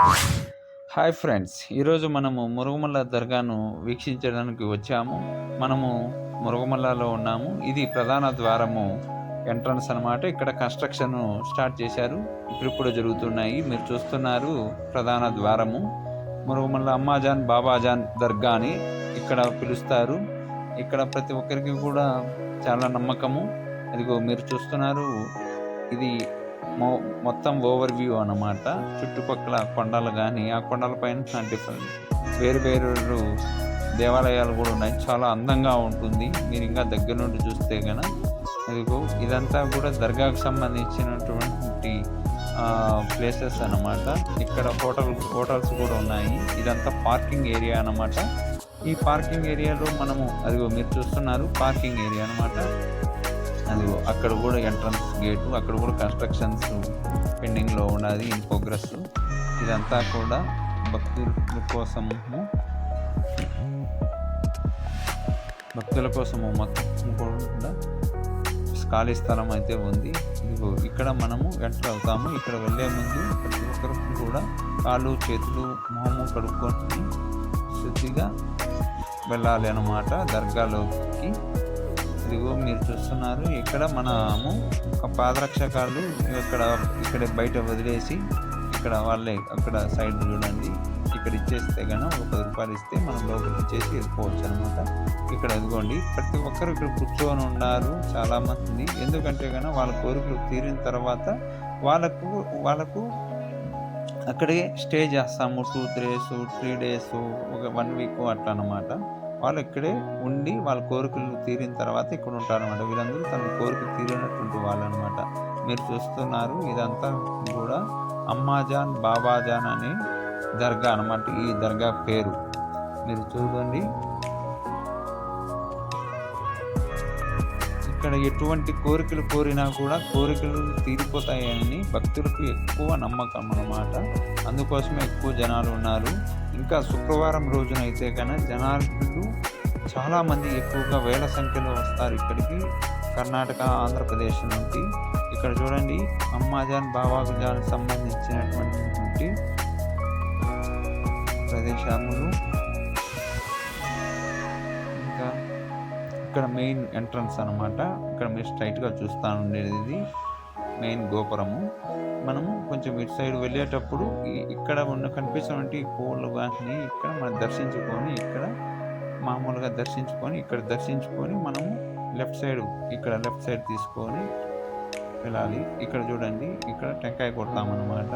Hi friends, ఈరోజు మనము మురుగుమల్ల దర్గాను వీక్షించడానికి వచ్చాము. మనము మురుగుమల్లలో ఉన్నాము. ఇది ప్రధాన ద్వారము ఎంట్రన్స్ అనమాట. ఇక్కడ కన్స్ట్రక్షన్ స్టార్ట్ చేశారు. ఇప్పుడు జరుగుతున్నాయి. మీరు చూస్తున్నారు ప్రధాన ద్వారము. మురుగుమల్ల అమ్మాజాన్ బాబాజాన్ దర్గా అని ఇక్కడ పిలుస్తారు. ఇక్కడ ప్రతి ఒక్కరికి కూడా చాలా నమ్మకము. అదిగో మీరు చూస్తున్నారు, ఇది మొత్తం ఓవర్ వ్యూ అన్నమాట. చుట్టుపక్కల కొండలు కానీ, ఆ కొండలపైన డిఫరెంట్ వేరు వేరు దేవాలయాలు కూడా ఉన్నాయి. చాలా అందంగా ఉంటుంది. మీరు ఇంకా దగ్గర నుండి చూస్తే కనుక ఇదిగో ఇదంతా కూడా దర్గాకు సంబంధించినటువంటి ప్లేసెస్ అన్నమాట. ఇక్కడ హోటల్స్ కూడా ఉన్నాయి. ఇదంతా పార్కింగ్ ఏరియా అన్నమాట. ఈ పార్కింగ్ ఏరియాలో మనము అదిగో మీరు చూస్తున్నారు పార్కింగ్ ఏరియా అన్నమాట. అది అక్కడ కూడా ఎంట్రన్స్ గేటు, అక్కడ కూడా కన్స్ట్రక్షన్స్ పెండింగ్లో ఉన్నది, ఇన్ ప్రోగ్రెస్. ఇదంతా కూడా భక్తుల కోసము మొత్తం కూడా ఖాళీ స్థలం అయితే ఉంది. ఇదిగో ఇక్కడ మనము ఎంటర్ అవుతాము. ఇక్కడ వెళ్ళే ముందు ప్రతి ఒక్కరు కూడా కాళ్ళు చేతులు మొహము కడుక్కొని శుద్ధిగా వెళ్ళాలి అన్నమాట దర్గాలోకి. ఇదిగో మీరు చూస్తున్నారు, ఇక్కడ మనము పాదరక్షకాలు ఇక్కడ బయట వదిలేసి ఇక్కడ వాళ్ళే అక్కడ సైడ్ చూడండి, ఇక్కడ ఇచ్చేస్తే కనుక ఒక 10 రూపాయలు ఇస్తే మనం లోపలికి ఇచ్చేసి వెళ్ళిపోవచ్చు అనమాట. ఇక్కడ ఇదిగోండి ప్రతి ఒక్కరు ఇక్కడ కూర్చొని ఉన్నారు చాలామంది. ఎందుకంటే కనుక వాళ్ళ కోరికలు తీరిన తర్వాత వాళ్ళకు అక్కడే స్టే చేస్తాము. 3 డేస్ ఒక 1 వీక్ అట్లా అనమాట. వాళ్ళు ఇక్కడే ఉండి వాళ్ళ కోరికలు తీరిన తర్వాత ఇక్కడ ఉంటారనమాట. వీళ్ళందరూ తన కోరిక తీరినటువంటి వాళ్ళు అనమాట. మీరు చూస్తున్నారు, ఇదంతా కూడా అమ్మాజాన్ బాబాజాన్ అనే దర్గా అనమాట. ఈ దర్గా పేరు మీరు చూడండి. ఇక్కడ ఎటువంటి కోరికలు కోరినా కూడా కోరికలు తీరిపోతాయని భక్తులకు ఎక్కువ నమ్మకం అన్నమాట. అందుకోసమే ఎక్కువ జనాలు ఉన్నారు. ఇంకా శుక్రవారం రోజున అయితే కనుక జనాలు చాలామంది ఎక్కువగా వేల సంఖ్యలో వస్తారు ఇక్కడికి, కర్ణాటక ఆంధ్రప్రదేశ్ నుండి. ఇక్కడ చూడండి అమ్మాజాన్ బాబాజాన్ సంబంధించినటువంటి ప్రదేశములు. ఇంకా ఇక్కడ మెయిన్ ఎంట్రన్స్ అనమాట. ఇక్కడ మీరు స్ట్రైట్గా చూస్తూ ఉండేది ఇది మెయిన్ గోపురము. మనము కొంచెం ఇటు సైడ్ వెళ్ళేటప్పుడు ఇక్కడ కనిపిస్తున్నటువంటి పూలు కానీ ఇక్కడ మనం దర్శించుకొని ఇక్కడ మామూలుగా ఇక్కడ దర్శించుకొని మనము లెఫ్ట్ సైడ్ తీసుకొని వెళ్ళాలి. ఇక్కడ చూడండి, ఇక్కడ టెంకాయ కొడతామన్నమాట.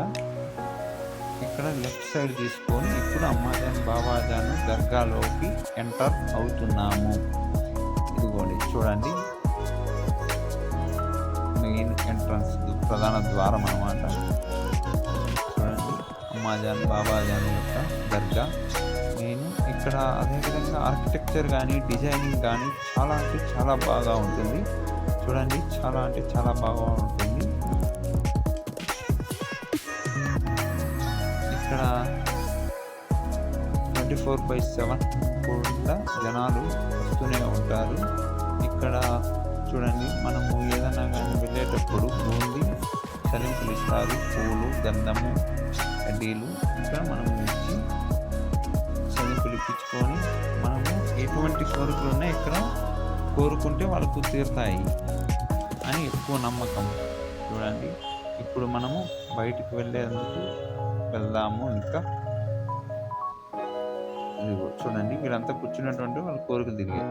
ఇక్కడ లెఫ్ట్ సైడ్ తీసుకొని ఇప్పుడు అమ్మాజాన్ బాబాజాన్ దర్గాలోకి ఎంటర్ అవుతున్నాము. ఇదిగోండి చూడండి మెయిన్ ఎంట్రన్స్ ప్రధాన ద్వారం అన్నమాట. చూడండి అమ్మాజాన్ బాబాజాన్ యొక్క దర్గా మెయిన్. ఇక్కడ అదేవిధంగా ఆర్కిటెక్చర్ కానీ డిజైనింగ్ కానీ చాలా బాగా ఉంటుంది. చూడండి చాలా బాగా ఉంటుంది. ఇక్కడ 24/7 కూడా జనాలు వస్తూనే ఉంటారు. ఇక్కడ చూడండి మనము ఏదైనా కానీ వెళ్ళేటప్పుడు బూంది చలింపులు ఇస్తారు, పూలు గంధము కడ్డీలు. ఇక్కడ మనము ఇచ్చి చలింపులు ఇప్పించుకొని మనము ఎటువంటి కోరికలు ఉన్నాయి ఇక్కడ కోరుకుంటే వాళ్ళకు తీరుతాయి అని ఎక్కువ నమ్మకం. చూడండి ఇప్పుడు మనము బయటికి వెళ్ళేందుకు వెళ్దాము. ఇంకా చూడండి వీళ్ళంతా కూర్చున్నటువంటి వాళ్ళ కోరికలు తిరిగాయి.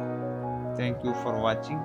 Thank you for watching.